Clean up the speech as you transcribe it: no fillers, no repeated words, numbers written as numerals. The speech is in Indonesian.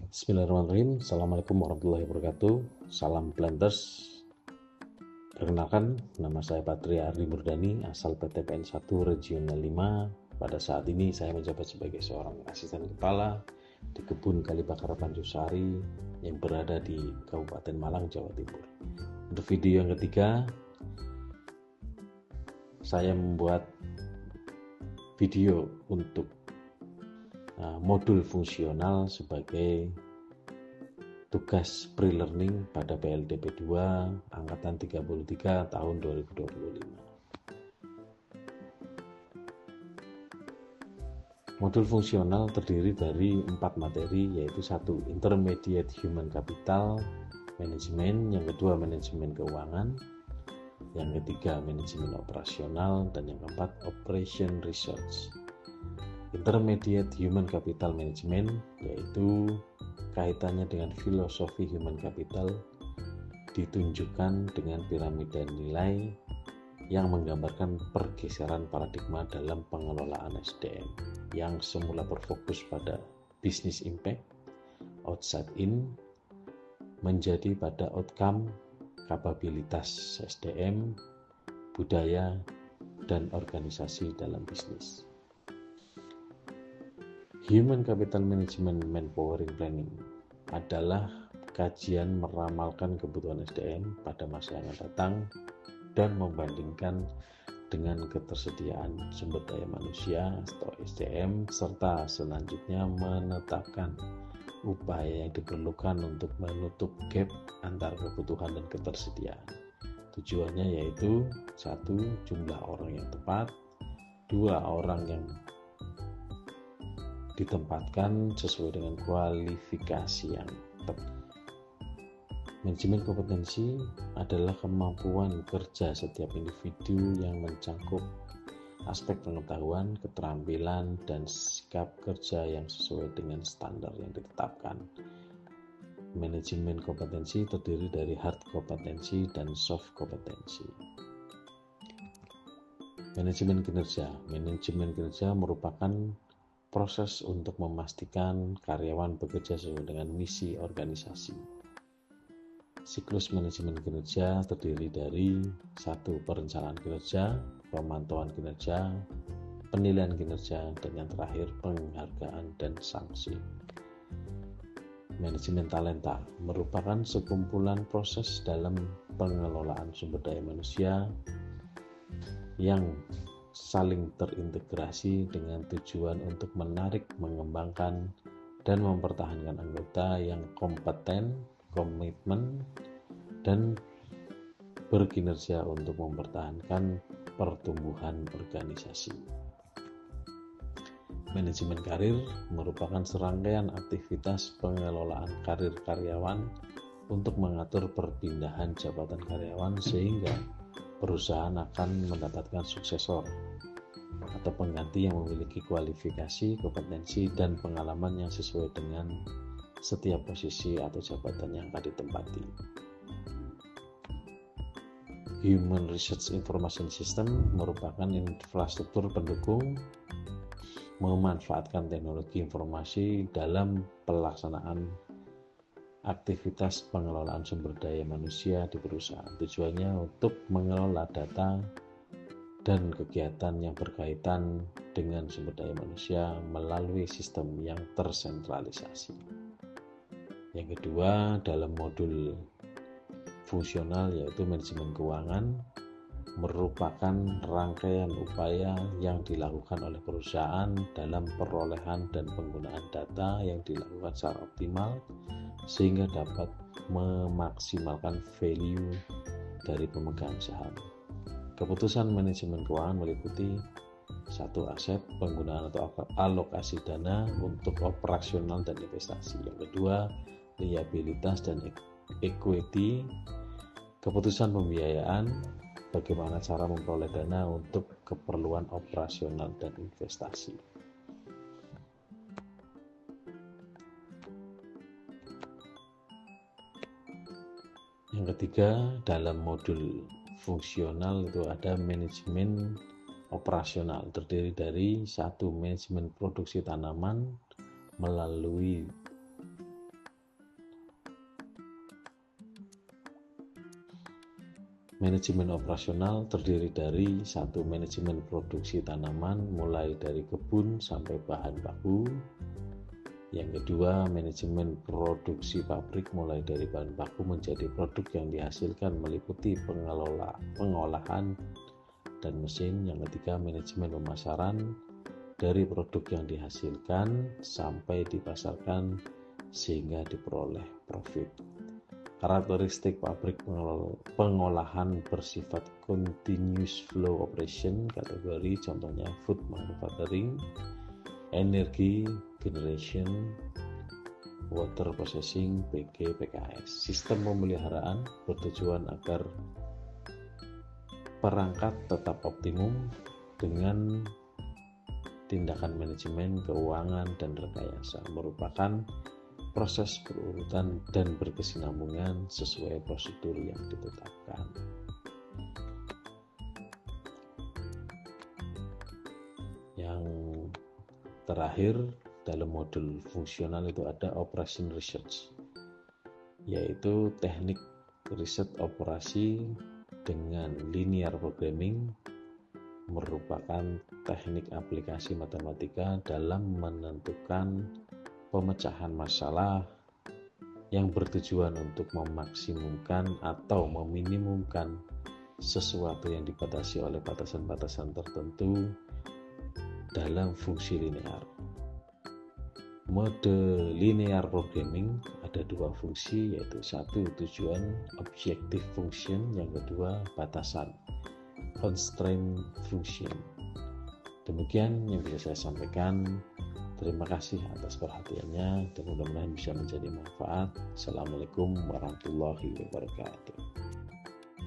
Bismillahirrahmanirrahim. Assalamualaikum warahmatullahi wabarakatuh. Salam Planters. Perkenalkan, nama saya Patria Ardi Murdani, asal PTPN 1 Regional 5. Pada saat ini saya menjabat sebagai seorang asisten kepala di Kebun Kalibakar Pancusari yang berada di Kabupaten Malang, Jawa Timur. Untuk video yang ketiga, saya membuat video untuk modul fungsional sebagai tugas pre-learning pada PLDP 2 Angkatan 33 tahun 2025. Modul fungsional terdiri dari 4 materi, yaitu 1. Intermediate Human Capital Management, yang kedua manajemen keuangan, yang ketiga manajemen operasional, dan yang keempat Operation Research. Intermediate Human Capital Management yaitu kaitannya dengan filosofi human capital, ditunjukkan dengan piramida nilai yang menggambarkan pergeseran paradigma dalam pengelolaan SDM yang semula berfokus pada business impact, outside in, menjadi pada outcome, kapabilitas SDM, budaya, dan organisasi dalam bisnis. Human Capital Management Manpowering Planning adalah kajian meramalkan kebutuhan SDM pada masa yang akan datang dan membandingkan dengan ketersediaan sumber daya manusia atau SDM, serta selanjutnya menetapkan upaya yang diperlukan untuk menutup gap antara kebutuhan dan ketersediaan. Tujuannya yaitu 1. Jumlah orang yang tepat, 2. Orang yang ditempatkan sesuai dengan kualifikasi yang tepat. Manajemen kompetensi adalah kemampuan kerja setiap individu yang mencakup aspek pengetahuan, keterampilan, dan sikap kerja yang sesuai dengan standar yang ditetapkan. Manajemen kompetensi terdiri dari hard kompetensi dan soft kompetensi. Manajemen kinerja. Manajemen kinerja merupakan proses untuk memastikan karyawan bekerja sesuai dengan misi organisasi. Siklus manajemen kinerja terdiri dari 1. Perencanaan kinerja, pemantauan kinerja, penilaian kinerja, dan yang terakhir penghargaan dan sanksi. Manajemen talenta merupakan sekumpulan proses dalam pengelolaan sumber daya manusia yang saling terintegrasi dengan tujuan untuk menarik, mengembangkan, dan mempertahankan anggota yang kompeten, komitmen, dan berkinerja untuk mempertahankan pertumbuhan organisasi. Manajemen karir merupakan serangkaian aktivitas pengelolaan karir karyawan untuk mengatur perpindahan jabatan karyawan sehingga perusahaan akan mendapatkan suksesor atau pengganti yang memiliki kualifikasi, kompetensi, dan pengalaman yang sesuai dengan setiap posisi atau jabatan yang akan ditempati. Human Research Information System merupakan infrastruktur pendukung memanfaatkan teknologi informasi dalam pelaksanaan aktivitas pengelolaan sumber daya manusia di perusahaan. Tujuannya untuk mengelola data dan kegiatan yang berkaitan dengan sumber daya manusia melalui sistem yang tersentralisasi. Yang kedua, dalam modul fungsional yaitu manajemen keuangan, merupakan rangkaian upaya yang dilakukan oleh perusahaan dalam perolehan dan penggunaan data yang dilakukan secara optimal sehingga dapat memaksimalkan value dari pemegang saham. Keputusan manajemen keuangan meliputi 1. Aset, penggunaan atau alokasi dana untuk operasional dan investasi. Yang kedua, liabilitas dan equity, keputusan pembiayaan, bagaimana cara memperoleh dana untuk keperluan operasional dan investasi. Yang ketiga, dalam modul fungsional itu ada manajemen operasional, terdiri dari 1. Manajemen produksi tanaman melalui Manajemen operasional terdiri dari satu, manajemen produksi tanaman mulai dari kebun sampai bahan baku. Yang kedua, manajemen produksi pabrik mulai dari bahan baku menjadi produk yang dihasilkan meliputi pengolahan dan mesin. Yang ketiga, manajemen pemasaran dari produk yang dihasilkan sampai dipasarkan sehingga diperoleh profit. Karakteristik pabrik pengolahan bersifat continuous flow operation, kategori contohnya food manufacturing, energy generation, water processing, PG, PKS. Sistem pemeliharaan bertujuan agar perangkat tetap optimum dengan tindakan manajemen keuangan dan rekayasa, merupakan proses berurutan dan berkesinambungan sesuai prosedur yang ditetapkan. Yang terakhir dalam modul fungsional itu ada operation research, yaitu teknik riset operasi dengan linear programming, merupakan teknik aplikasi matematika dalam menentukan pemecahan masalah yang bertujuan untuk memaksimumkan atau meminimumkan sesuatu yang dibatasi oleh batasan-batasan tertentu dalam fungsi linear. Mode linear programming ada dua fungsi, yaitu satu tujuan objective function, yang kedua batasan constraint function. Demikian yang bisa saya sampaikan. Terima kasih atas perhatiannya dan mudah-mudahan bisa menjadi manfaat. Assalamualaikum warahmatullahi wabarakatuh.